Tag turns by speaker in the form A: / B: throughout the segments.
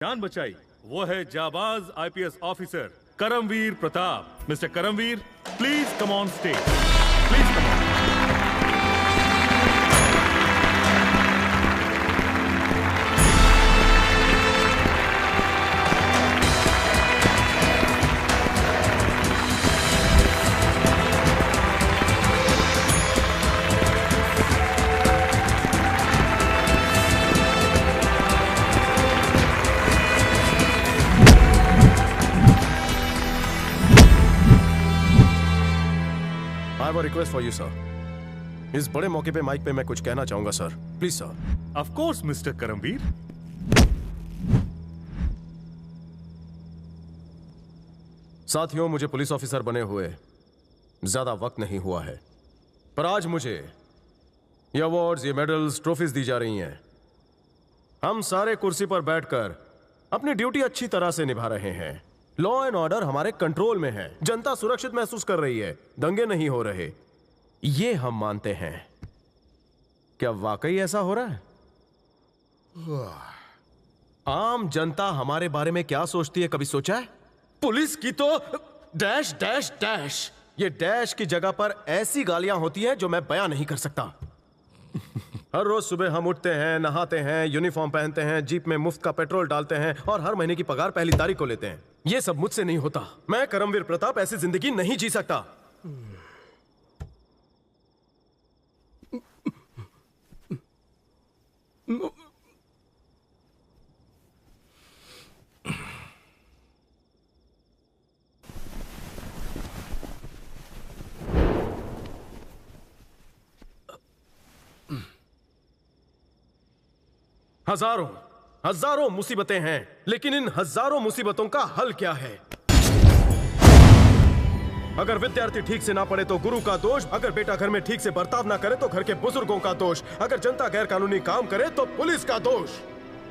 A: जान बचाई वो है जाबाज IPS officer Karamveer Pratap. Mister Karamveer, please come on stage, please come on.
B: I have a request for you, sir. इस बड़े मौके पे माइक पे मैं कुछ कहना चाहूंगा sir. Please sir.
A: Of course mister Karamveer.
B: साथियों, मुझे पुलिस ऑफिसर बने हुए ज्यादा वक्त नहीं हुआ है, पर आज मुझे ये अवार्ड्स, ये मेडल्स, ट्रॉफीज दी जा रही हैं। हम सारे कुर्सी पर बैठकर अपनी ड्यूटी अच्छी तरह से निभा रहे हैं। लॉ एंड ऑर्डर हमारे कंट्रोल में है, जनता सुरक्षित महसूस कर रही है, दंगे नहीं हो रहे, ये हम मानते हैं। क्या वाकई ऐसा हो रहा है? आम जनता हमारे बारे में क्या सोचती है, कभी सोचा है? पुलिस की तो डैश डैश डैश, ये डैश की जगह पर ऐसी गालियां होती हैं जो मैं बयां नहीं कर सकता। हर रोज सुबह हम उठते हैं, नहाते हैं, यूनिफॉर्म पहनते हैं, जीप में मुफ्त का पेट्रोल डालते हैं और हर महीने की पगार पहली तारीख को लेते हैं। ये सब मुझसे नहीं होता। मैं करमवीर प्रताप ऐसी जिंदगी नहीं जी सकता। हजारों हजारों मुसीबतें हैं, लेकिन इन हजारों मुसीबतों का हल क्या है? अगर विद्यार्थी ठीक से ना पढ़े तो गुरु का दोष, अगर बेटा घर में ठीक से बर्ताव ना करे तो घर के बुजुर्गों का दोष, अगर जनता गैर कानूनी काम करे तो पुलिस का दोष।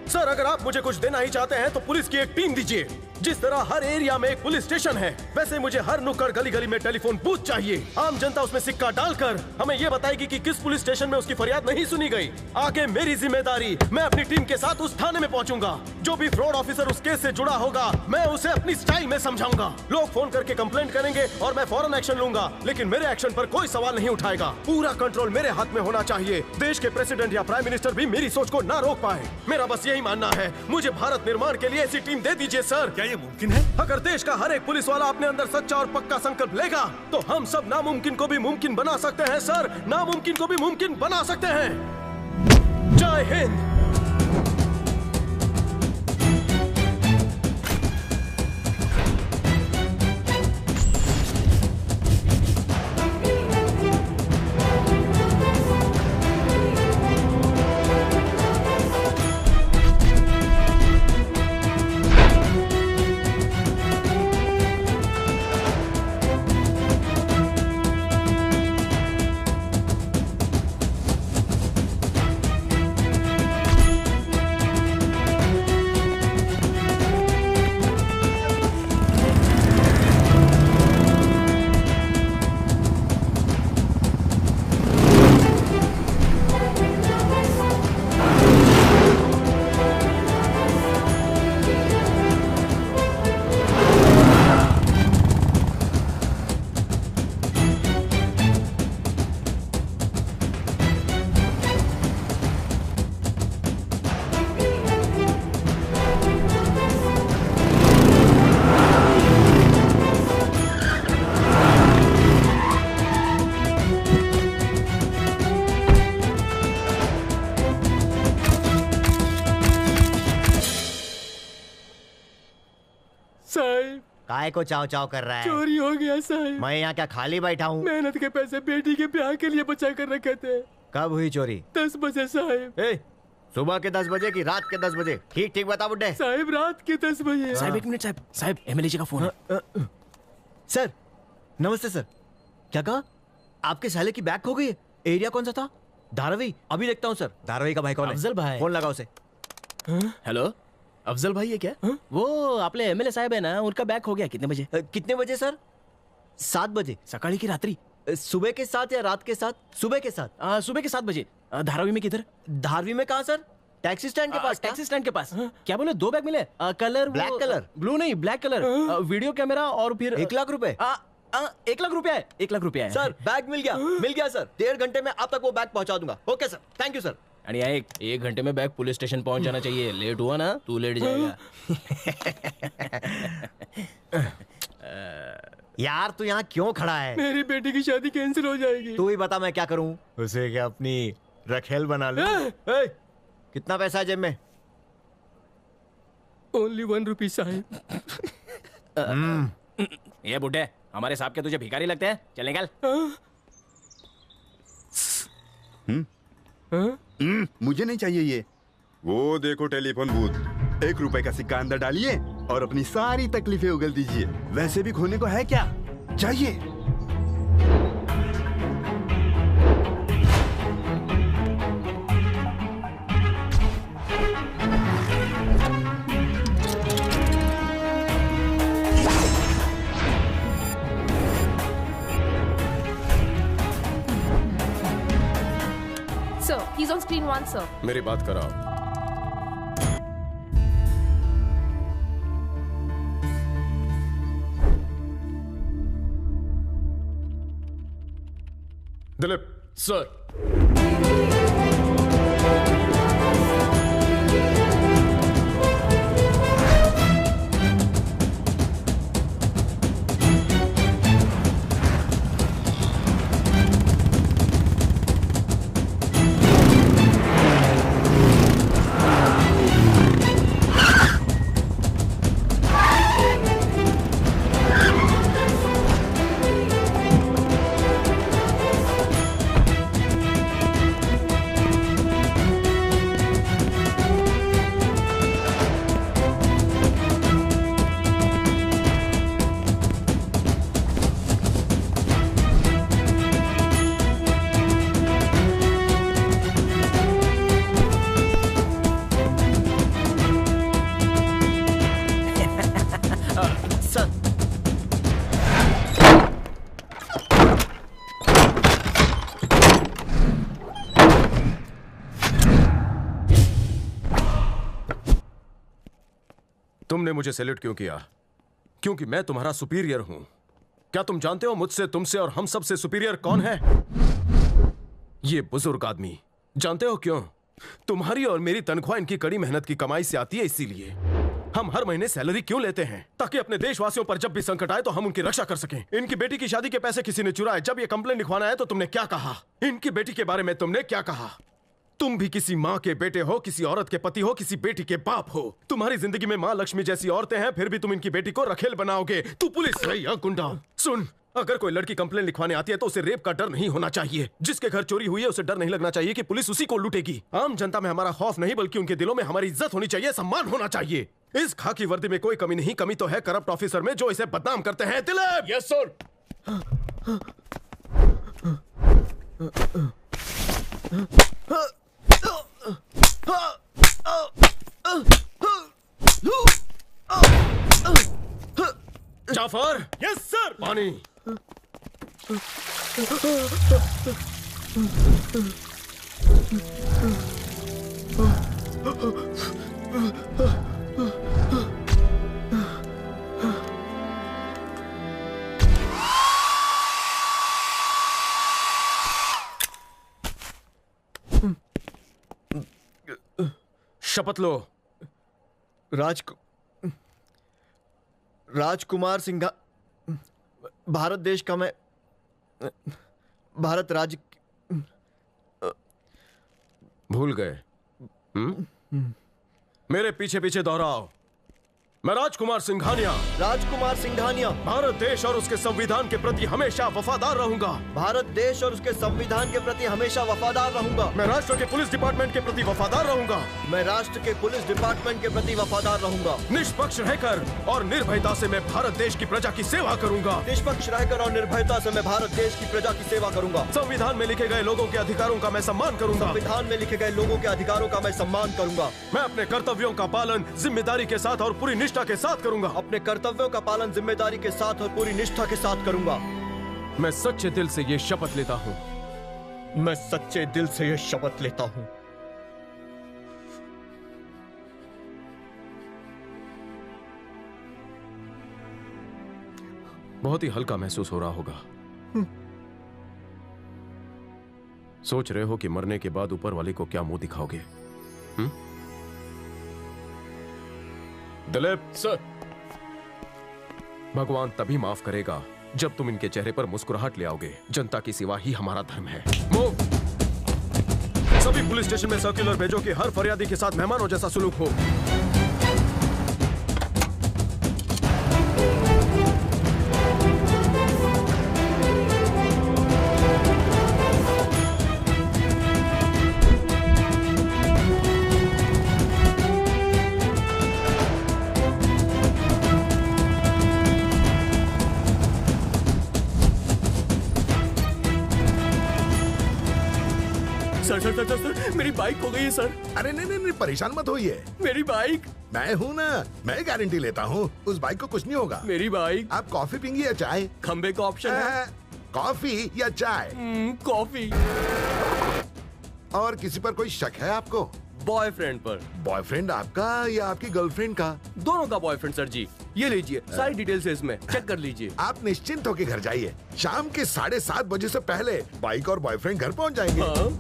B: सर, अगर आप मुझे कुछ देना ही चाहते हैं तो पुलिस की एक टीम दीजिए। जिस तरह हर एरिया में एक पुलिस स्टेशन है, वैसे मुझे हर नुक्कड़ गली गली में टेलीफोन बूथ चाहिए। आम जनता उसमें सिक्का डालकर हमें यह बताएगी कि किस पुलिस स्टेशन में उसकी फरियाद नहीं सुनी गई। आगे मेरी जिम्मेदारी, मैं अपनी टीम के साथ उस थाने में पहुंचूंगा। जो भी फ्रॉड ऑफिसर उस केस से जुड़ा होगा, मैं उसे अपनी स्टाइल में समझाऊंगा। लोग फोन करके कंप्लेंट करेंगे और मैं फौरन एक्शन लूंगा, लेकिन मेरे एक्शन पर कोई सवाल नहीं उठाएगा। पूरा कंट्रोल मेरे हाथ में होना चाहिए। देश के प्रेसिडेंट या प्राइम मिनिस्टर भी मेरी सोच को ना रोक पाए। मेरा बस यही मानना है। मुझे भारत निर्माण के लिए ऐसी टीम दे दीजिए सर।
A: क्या ये मुमकिन है?
B: अगर देश का हर एक पुलिस वाला अपने अंदर सच्चा और पक्का संकल्प लेगा तो हम सब नामुमकिन को भी मुमकिन बना सकते हैं सर। नामुमकिन को भी मुमकिन बना सकते हैं। जय हिंद।
C: काय को चाव चाव कर रहा है?
D: चोरी हो गया साहब।
C: मैं यहाँ क्या खाली बैठा हूँ?
D: मेहनत के पैसे बेटी के ब्याह के लिए बचा कर रखे थे।
C: कब हुई चोरी?
D: 10 बजे साहब।
C: सुबह के 10 बजे की रात के 10 बजे? ठीक ठीक बता बुड्ढे।
D: साहब रात के 10 बजे।
E: साहब 1 मिनट साहब, साहब एमएलए जी का फोन है।
C: सर नमस्ते सर। क्या कहा? आपके साले की बैग खो गई है? एरिया कौन सा था? धारावी। अभी देखता हूँ सर। धारावी का भाई कौन है?
E: अफजल भाई।
C: फोन लगा उसे।
E: हेलो, अफजल भाई है क्या? वो आपले एमएलए साहब है ना, उनका बैग हो गया। कितने बजे?
C: कितने बजे सर? 7 बजे।
E: सकाळी की रात्रि?
C: सुबह के 7 या रात के 7? सुबह के 7।
E: सुबह के 7 बजे। धारावी में किधर?
C: धारवी में कहाँ सर? टैक्सी स्टैंड के पास?
E: टैक्सी स्टैंड के पास। क्या बोले, 2 बैग मिले? Colour
C: Black color?
E: ब्लू नहीं, ब्लैक कलर। वीडियो कैमरा और फिर
C: 1 लाख रुपए?
E: 1 लाख रुपया है। 1 लाख रुपया है
C: सर बैग मिल गया सर। 1.5 घंटे में आप तक वो बैग पहुंचा दूंगा। Okay sir, thank you sir.
E: अरे एक घंटे में बैग पुलिस स्टेशन पहुंच जाना चाहिए। लेट हुआ ना तू लेट जाएगा।
C: यार तू यहाँ क्यों खड़ा है?
D: मेरी बेटी की शादी कैंसिल हो जाएगी।
C: तू ही बता मैं क्या करूं? उसे क्या अपनी रखेल बना लूं? ए, कितना पैसा है जेब में?
D: ओनली 1 रुपी साहब।
E: ये बुढ़े हमारे साहब के तुझे भिखारी लगते हैं? चल निकल।
F: मुझे नहीं चाहिए ये। वो देखो टेलीफोन बूथ, 1 रुपए का सिक्का अंदर डालिए और अपनी सारी तकलीफें उगल दीजिए। वैसे भी खोने को है क्या? चाहिए।
G: Sir, he's on screen 1, sir.
B: मेरी बात कराओ। दिलीप
D: सर।
B: तुमने मुझे सैल्यूट क्यों किया? क्योंकि मैं तुम्हारा सुपीरियर हूं। क्या तुम जानते हो मुझसे, तुमसे और हम सबसे सुपीरियर कौन है? ये बुजुर्ग आदमी। जानते हो क्यों? तुम्हारी और मेरी तनख्वाह इनकी कड़ी मेहनत की कमाई से आती है, इसीलिए हम हर महीने सैलरी क्यों लेते हैं? ताकि अपने देशवासियों पर जब भी संकट आए तो हम उनकी रक्षा कर सकें। इनकी बेटी की शादी के पैसे किसी ने चुराए। जब ये कंप्लेंट लिखवाना है तो तुमने क्या कहा? इनकी बेटी के बारे में तुमने क्या कहा? तुम भी किसी माँ के बेटे हो, किसी औरत के पति हो, किसी बेटी के बाप हो। तुम्हारी जिंदगी में माँ लक्ष्मी जैसी औरतें हैं, फिर भी तुम इनकी बेटी को रखेल बनाओगे। तू पुलिस है या गुंडा? सुन, अगर कोई लड़की कंप्लेंट लिखवाने आती है तो उसे रेप का डर नहीं होना चाहिए। जिसके घर चोरी हुई है उसे डर नहीं लगना चाहिए कि पुलिस उसी को लूटेगी। आम जनता में हमारा खौफ नहीं, बल्कि उनके दिलों में हमारी इज्जत होनी चाहिए, सम्मान होना चाहिए। इस खाकी वर्दी में कोई कमी नहीं। कमी तो है करप्ट ऑफिसर में, जो इसे बदनाम करते हैं। Dilip!
D: Yes sir.
B: Jafar!
A: Yes sir.
B: पानी। शपथ लो।
C: राजकुमार सिंघा, भारत देश का मैं, भारत राज्य।
B: भूल गए? मेरे पीछे पीछे दोहराओ। मैं राजकुमार सिंघानिया भारत देश और उसके संविधान के प्रति हमेशा वफादार रहूंगा।
C: भारत देश और उसके संविधान के प्रति हमेशा वफादार रहूंगा।
B: मैं राष्ट्र के पुलिस डिपार्टमेंट के प्रति वफादार रहूंगा।
C: मैं राष्ट्र के पुलिस डिपार्टमेंट के प्रति वफादार रहूंगा।
B: निष्पक्ष रहकर और निर्भयता से मैं भारत देश की प्रजा की सेवा करूंगा।
C: निष्पक्ष रहकर और निर्भयता से मैं भारत देश की प्रजा की सेवा करूंगा।
B: संविधान में लिखे गए लोगों के अधिकारों का मैं सम्मान करूंगा।
C: संविधान में लिखे गए लोगों के अधिकारों का मैं सम्मान करूंगा।
B: मैं अपने कर्तव्यों का पालन जिम्मेदारी के साथ और पूरी निष्ठा के साथ करूंगा।
C: अपने कर्तव्यों का पालन जिम्मेदारी के साथ और पूरी निष्ठा के साथ करूंगा।
B: मैं सच्चे दिल से ये शपथ लेता हूँ।
C: मैं सच्चे दिल से ये शपथ लेता हूँ।
B: बहुत ही हल्का महसूस हो रहा होगा। सोच रहे हो कि मरने के बाद ऊपर वाले को क्या मुंह दिखाओगे? दिलीप
D: सर।
B: भगवान तभी माफ करेगा जब तुम इनके चेहरे पर मुस्कुराहट ले आओगे। जनता की सेवा ही हमारा धर्म है। मूव! सभी पुलिस स्टेशन में सर्कुलर भेजो कि हर फरियादी के साथ मेहमानों जैसा सुलूक हो।
D: सर, मेरी बाइक खो गई है सर।
H: अरे नहीं, परेशान मत होइए।
D: मेरी बाइक।
H: मैं हूँ ना, मैं गारंटी लेता हूँ, उस बाइक को कुछ नहीं होगा।
D: मेरी बाइक।
H: आप कॉफी पियेंगे या चाय?
D: खंबे का ऑप्शन है।
H: कॉफी या चाय?
D: कॉफी।
H: और किसी पर कोई शक है आपको?
D: बॉयफ्रेंड पर।
H: बॉयफ्रेंड आपका या आपकी गर्लफ्रेंड का?
D: दोनों का बॉयफ्रेंड सर जी। ये लीजिए, सारी डिटेल्स है इसमें, चेक कर लीजिए।
H: आप निश्चिंत होकर घर जाइए। शाम के 7:30 बजे से पहले बाइक और बॉयफ्रेंड घर पहुँच जाएंगे।
D: हाँ?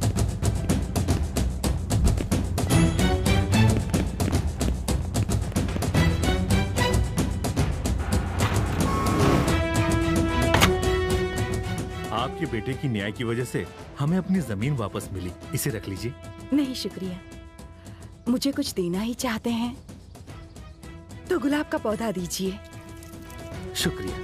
A: आपके बेटे की न्याय की वजह से हमें अपनी जमीन वापस मिली। इसे रख लीजिए।
I: नहीं शुक्रिया, मुझे कुछ देना ही चाहते हैं तो गुलाब का पौधा दीजिए।
A: शुक्रिया।